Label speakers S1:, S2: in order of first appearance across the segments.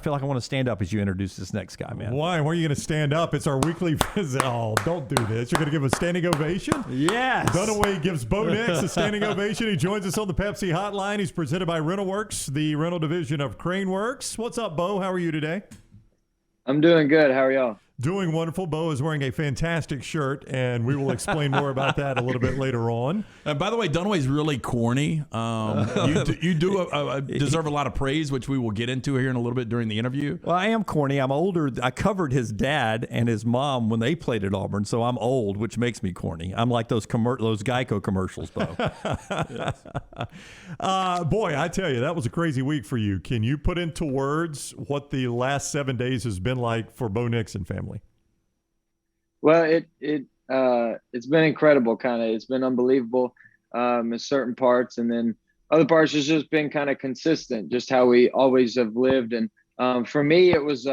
S1: I feel like I want to stand up as you introduce this next guy, man.
S2: Why? Why are you going to stand up? It's our weekly visit. Oh, don't do this. You're going to give a standing ovation?
S1: Yes.
S2: Dunaway gives Bo Nix a standing ovation. He joins us on the Pepsi Hotline. He's presented by RentalWorks, the rental division of CraneWorks. What's up, Bo? How are you today?
S3: I'm doing good. How are y'all?
S2: Doing wonderful. Bo is wearing a fantastic shirt, and we will explain more about that a little bit later on.
S4: And by the way, Dunaway's really corny. You deserve a lot of praise, which we will get into here in a little bit during the interview.
S1: Well, I am corny. I'm older. I covered his dad and his mom when they played at Auburn, so I'm old, which makes me corny. I'm like those Geico commercials, Bo.
S2: Yes. Boy, I tell you, that was a crazy week for you. Can you put into words what the last 7 days has been like for Bo Nix and family?
S3: Well, it's been incredible. It's been unbelievable in certain parts, and then other parts has just been kind of consistent, just how we always have lived. And for me, it was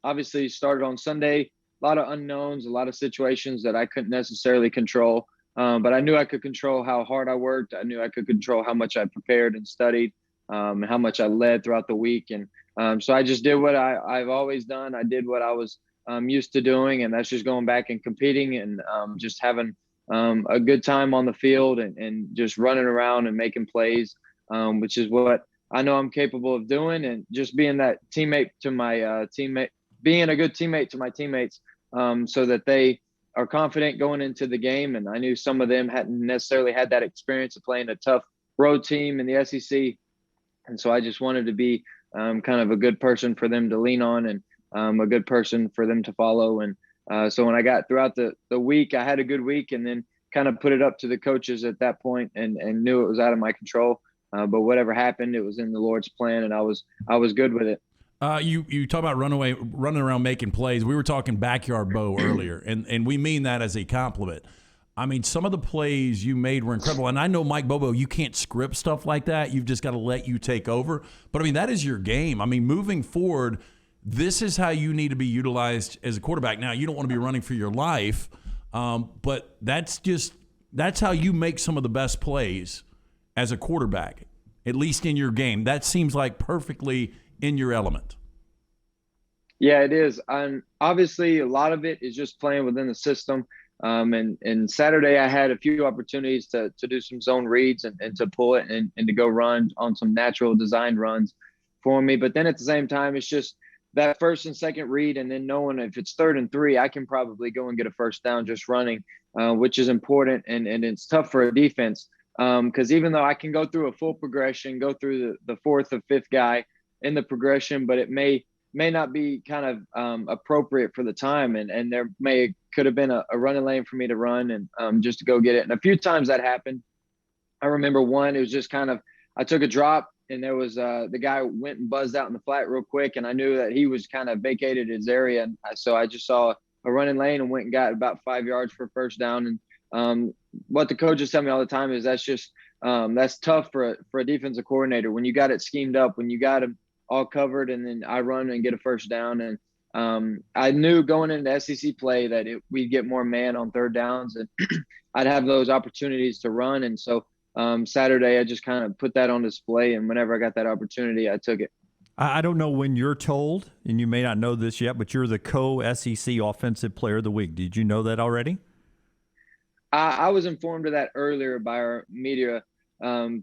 S3: obviously started on Sunday. A lot of unknowns, a lot of situations that I couldn't necessarily control, but I knew I could control how hard I worked. I knew I could control how much I prepared and studied, and how much I led throughout the week. And so I just did what I've always done. I did what I was used to doing, and that's just going back and competing and just having a good time on the field and just running around and making plays, which is what I know I'm capable of doing, and just being that teammate to my being a good teammate to my teammates, so that they are confident going into the game. And I knew some of them hadn't necessarily had that experience of playing a tough road team in the SEC, and so I just wanted to be kind of a good person for them to lean on, and a good person for them to follow. And so when I got throughout the week, I had a good week, and then kind of put it up to the coaches at that point, and knew it was out of my control. But whatever happened, it was in the Lord's plan, and I was good with it.
S4: You talk about running around making plays. We were talking backyard Bo earlier, and we mean that as a compliment. I mean, some of the plays you made were incredible. And I know, Mike Bobo, you can't script stuff like that. You've just got to let you take over. But, I mean, that is your game. I mean, moving forward, this is how you need to be utilized as a quarterback. Now, you don't want to be running for your life, but that's how you make some of the best plays as a quarterback, at least in your game. That seems like perfectly in your element.
S3: Yeah, it is. And obviously, a lot of it is just playing within the system. And Saturday, I had a few opportunities to do some zone reads and to pull it and to go run on some natural design runs for me. But then at the same time, it's just that first and second read, and then knowing if it's 3rd and 3, I can probably go and get a first down just running, which is important. And it's tough for a defense, because even though I can go through a full progression, go through the 4th or 5th guy in the progression, but it may not be kind of appropriate for the time. And there could have been a running lane for me to run and just to go get it. And a few times that happened. I remember one, it was just kind of, I took a drop, and there was the guy went and buzzed out in the flat real quick, and I knew that he was kind of vacated his area. And so I just saw a running lane and went and got about 5 yards for first down. And what the coaches tell me all the time is that's tough for a defensive coordinator when you got it schemed up, when you got him all covered, and then I run and get a first down. And I knew going into SEC play that we'd get more man on 3rd downs, and I'd have those opportunities to run. And so Saturday, I just kind of put that on display, and whenever I got that opportunity, I took it.
S1: I don't know when you're told, and you may not know this yet, but you're the co-SEC Offensive Player of the Week. Did you know that already?
S3: I was informed of that earlier by our media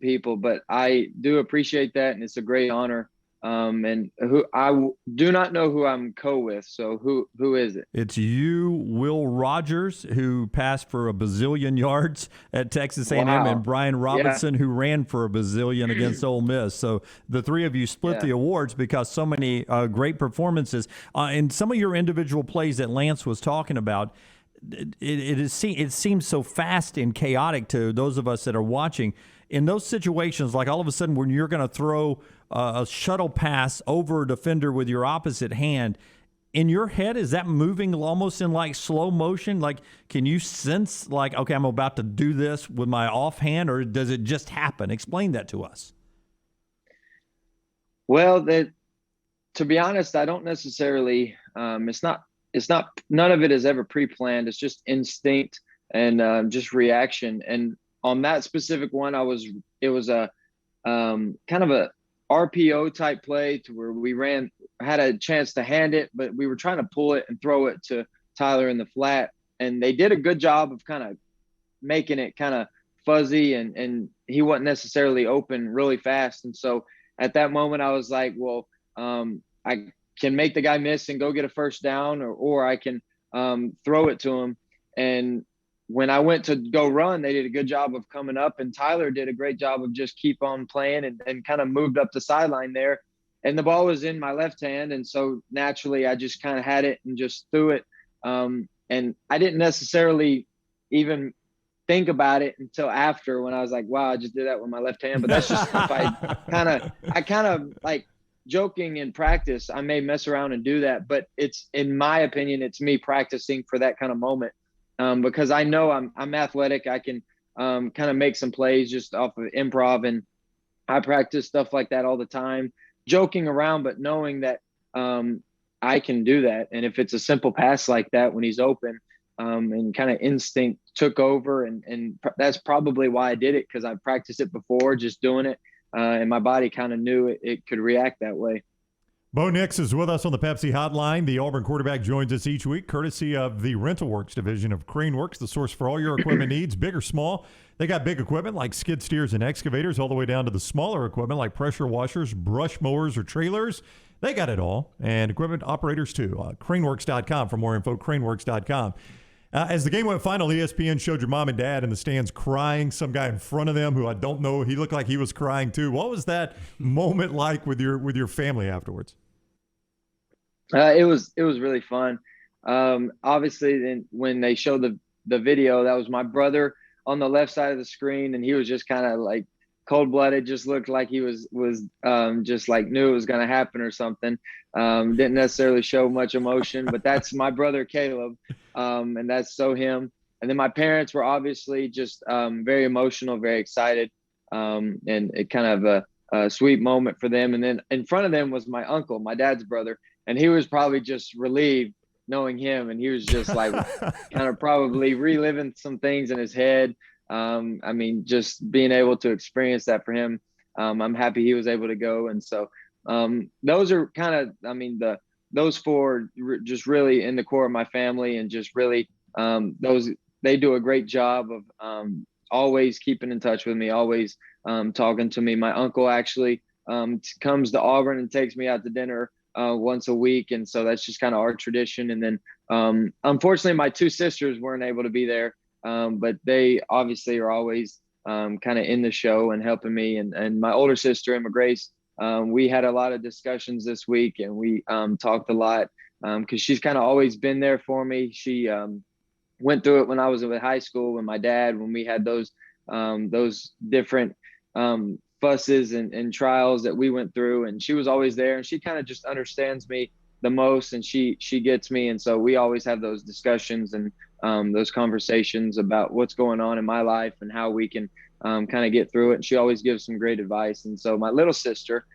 S3: people, but I do appreciate that, and it's a great honor. And I do not know who I'm with. So who is it?
S1: It's you, Will Rogers, who passed for a bazillion yards at Texas A&M,
S3: Wow.
S1: and Brian Robinson, who ran for a bazillion against Ole Miss. So the three of you split the awards because so many great performances. And some of your individual plays that Lance was talking about, it seems so fast and chaotic to those of us that are watching. In those situations, like all of a sudden when you're going to throw a shuttle pass over a defender with your opposite hand, in your head, is that moving almost in like slow motion? Like, can you sense like, okay, I'm about to do this with my offhand, or does it just happen? Explain that to us.
S3: Well, to be honest, I don't necessarily, it's not, none of it is ever pre-planned. It's just instinct and just reaction. And on that specific one, it was a kind of a RPO type play to where we ran had a chance to hand it, but we were trying to pull it and throw it to Tyler in the flat. And they did a good job of kind of making it kind of fuzzy, and he wasn't necessarily open really fast. And so at that moment, I was like, well, I can make the guy miss and go get a first down, or I can throw it to him. And when I went to go run, they did a good job of coming up, and Tyler did a great job of just keep on playing and kind of moved up the sideline there. And the ball was in my left hand. And so naturally I just kind of had it and just threw it. And I didn't necessarily even think about it until after, when I was like, wow, I just did that with my left hand. But that's just stuff I kind of like joking in practice. I may mess around and do that, but it's, in my opinion, it's me practicing for that kind of moment. Because I know I'm athletic. I can kind of make some plays just off of improv, and I practice stuff like that all the time, joking around, but knowing that I can do that. And if it's a simple pass like that when he's open, and kind of instinct took over, and that's probably why I did it, because I practiced it before, just doing it, and my body kind of knew it could react that way.
S2: Bo Nix is with us on the Pepsi Hotline. The Auburn quarterback joins us each week, courtesy of the RentalWorks division of CraneWorks, the source for all your equipment needs, big or small. They got big equipment like skid steers and excavators, all the way down to the smaller equipment like pressure washers, brush mowers, or trailers. They got it all, and equipment operators too. CraneWorks.com for more info, CraneWorks.com. As the game went final, ESPN showed your mom and dad in the stands crying. Some guy in front of them, who I don't know, he looked like he was crying too. What was that moment like with your family afterwards?
S3: It was really fun. Obviously, then when they showed the video, that was my brother on the left side of the screen, and he was just kind of like cold-blooded, just looked like he was just like knew it was going to happen or something. Didn't necessarily show much emotion, but that's my brother Caleb, and that's so him. And then my parents were obviously just very emotional, very excited, and it kind of a sweet moment for them. And then in front of them was my uncle, my dad's brother, and he was probably just relieved knowing him, and he was just like kind of probably reliving some things in his head. I mean, just being able to experience that for him, I'm happy he was able to go. And so those are kind of, I mean, those four just really in the core of my family, and just really they do a great job of always keeping in touch with me, always talking to me. My uncle actually comes to Auburn and takes me out to dinner once a week. And so that's just kind of our tradition. And then unfortunately, my two sisters weren't able to be there. But they obviously are always kind of in the show and helping me. And my older sister, Emma Grace, we had a lot of discussions this week, and we talked a lot because she's kind of always been there for me. She went through it when I was in high school with my dad, when we had those different fusses and trials that we went through, and she was always there, and she kind of just understands me the most, and she gets me. And so we always have those discussions and those conversations about what's going on in my life and how we can kind of get through it. And she always gives some great advice. And so my little sister,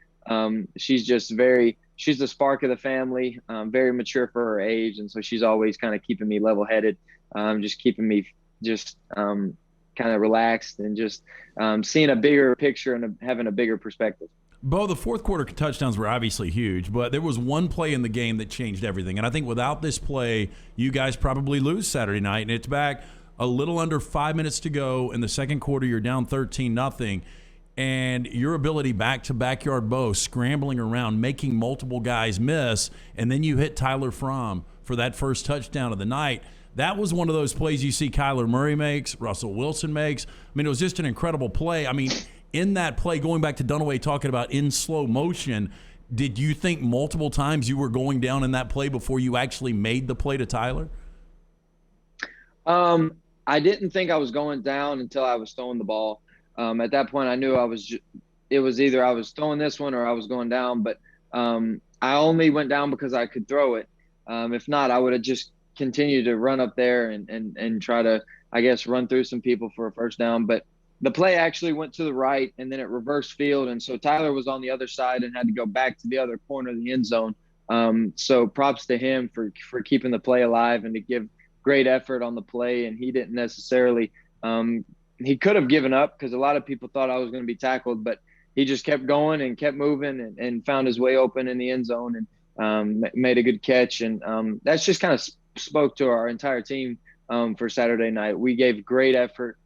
S3: she's the spark of the family, very mature for her age. And so she's always kind of keeping me level-headed, just keeping me just kind of relaxed, and just seeing a bigger picture and having a bigger perspective.
S4: Bo, the fourth quarter touchdowns were obviously huge, but there was one play in the game that changed everything. And I think without this play, you guys probably lose Saturday night. And it's back a little under 5 minutes to go in the second quarter. You're down 13-0. And your ability back to backyard Bo, scrambling around, making multiple guys miss, and then you hit Tyler Fromm for that first touchdown of the night. That was one of those plays you see Kyler Murray makes, Russell Wilson makes. I mean, it was just an incredible play. I mean, in that play, going back to Dunaway talking about in slow motion, did you think multiple times you were going down in that play before you actually made the play to Tyler?
S3: I didn't think I was going down until I was throwing the ball. At that point, I knew it was either I was throwing this one or I was going down. But I only went down because I could throw it. If not, I would have just continued to run up there and try to, I guess, run through some people for a first down. But the play actually went to the right, and then it reversed field. And so Tyler was on the other side and had to go back to the other corner of the end zone. So props to him for keeping the play alive and to give great effort on the play. And he didn't necessarily he could have given up, because a lot of people thought I was going to be tackled, but he just kept going and kept moving and found his way open in the end zone. made a good catch. And that's just kind of spoke to our entire team for Saturday night. We gave great effort,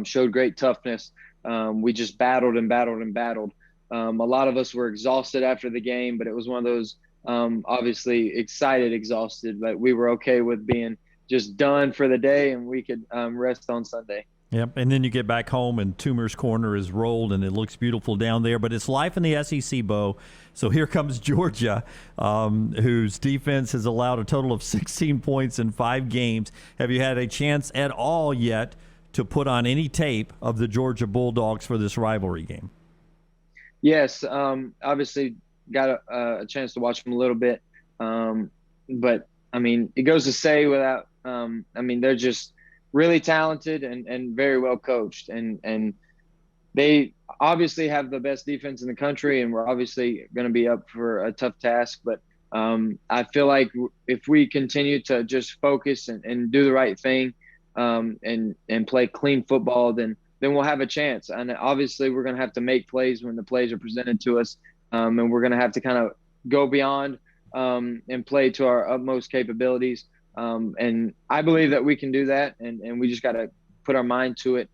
S3: showed great toughness. We just battled and battled and battled. A lot of us were exhausted after the game, but it was one of those obviously excited, exhausted, but we were okay with being just done for the day, and we could rest on Sunday.
S1: Yep, and then you get back home and Toomer's Corner is rolled and it looks beautiful down there. But it's life in the SEC, Bo. So here comes Georgia, whose defense has allowed a total of 16 points in 5 games. Have you had a chance at all yet to put on any tape of the Georgia Bulldogs for this rivalry game?
S3: Yes, obviously got a chance to watch them a little bit. But, I mean, it goes to say without they're just really talented and very well coached. And they obviously have the best defense in the country, and we're obviously going to be up for a tough task. But I feel like if we continue to just focus and do the right thing and play clean football, then we'll have a chance. And obviously we're going to have to make plays when the plays are presented to us. And we're going to have to kind of go beyond and play to our utmost capabilities. And I believe that we can do that. And we just got to put our mind to it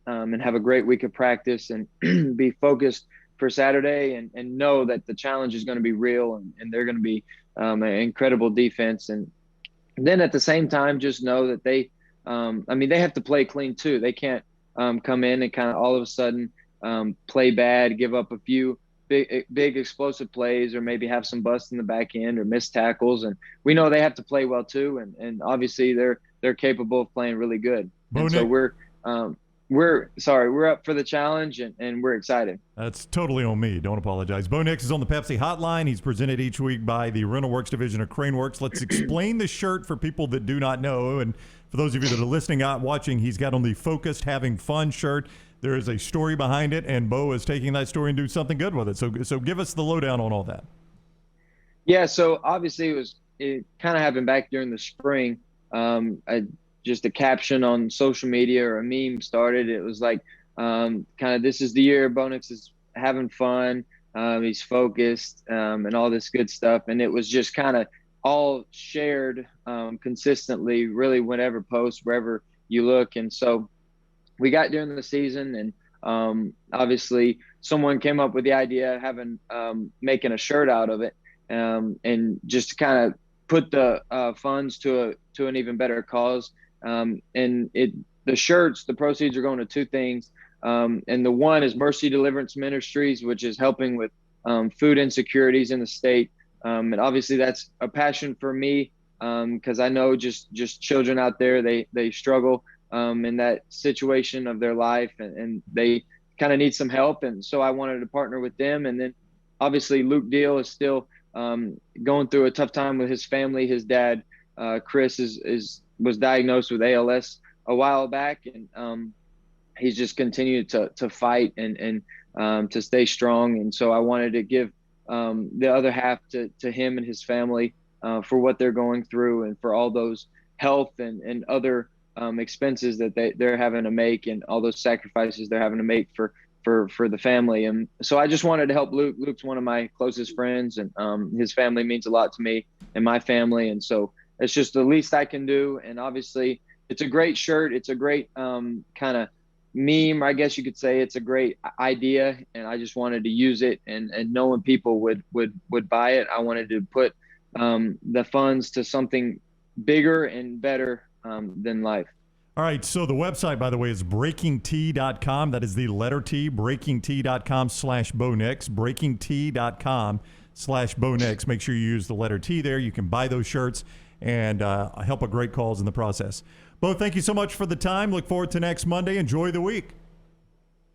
S3: and have a great week of practice and be focused for Saturday and know that the challenge is going to be real and they're going to be an incredible defense. And then at the same time, just know that they have to play clean too. They can't come in and kind of all of a sudden play bad, give up a few big explosive plays, or maybe have some busts in the back end or missed tackles. And we know they have to play well too. And obviously they're capable of playing really good. And so we're up for the challenge and we're excited.
S2: That's totally on me. Don't apologize. Bo Nix is on the Pepsi Hotline. He's presented each week by the RentalWorks division of CraneWorks. Let's explain the shirt for people that do not know. And for those of you that are listening out, watching, he's got on the Focused Having Fun shirt. There is a story behind it, and Bo is taking that story and doing something good with it. So give us the lowdown on all that.
S3: Yeah, so obviously it kind of happened back during the spring. Just a caption on social media or a meme started. It was like kind of, this is the year Bo Nix is having fun. He's focused and all this good stuff. And it was just kind of all shared consistently, really, whenever post, wherever you look. And so we got during the season, and obviously someone came up with the idea of making a shirt out of it, and just to kind of put the funds to an even better cause. And the shirts, the proceeds are going to 2 things. And the one is Mercy Deliverance Ministries, which is helping with food insecurities in the state. And obviously that's a passion for me, because I know just children out there, they struggle in that situation of their life, and they kind of need some help. And so I wanted to partner with them. And then obviously Luke Deal is still going through a tough time with his family. His dad, Chris, was diagnosed with ALS a while back, and he's just continued to fight and to stay strong. And so I wanted to give the other half to him and his family for what they're going through, and for all those health and other expenses that they're having to make, and all those sacrifices they're having to make for the family. And so I just wanted to help Luke. Luke's one of my closest friends, and his family means a lot to me and my family. And so it's just the least I can do. And obviously it's a great shirt. It's a great kind of meme, I guess you could say. It's a great idea, and I just wanted to use it, and knowing people would buy it, I wanted to put the funds to something bigger and better than life.
S2: All right, so the website, by the way, is breakingt.com. That is the letter T, breakingt.com/Bo Nix, breakingt.com/Bo Nix. Make sure you use the letter T there. You can buy those shirts and help a great cause in the process. Bo, thank you so much for the time. Look forward to next Monday. Enjoy the week.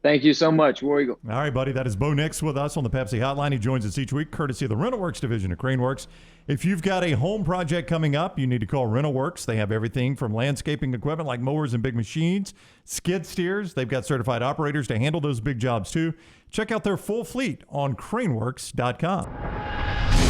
S3: Thank you so much, War Eagle.
S2: All right, buddy. That is Bo Nix with us on the Pepsi Hotline. He joins us each week, courtesy of the RentalWorks division of CraneWorks. If you've got a home project coming up, you need to call RentalWorks. They have everything from landscaping equipment like mowers and big machines, skid steers. They've got certified operators to handle those big jobs too. Check out their full fleet on CraneWorks.com.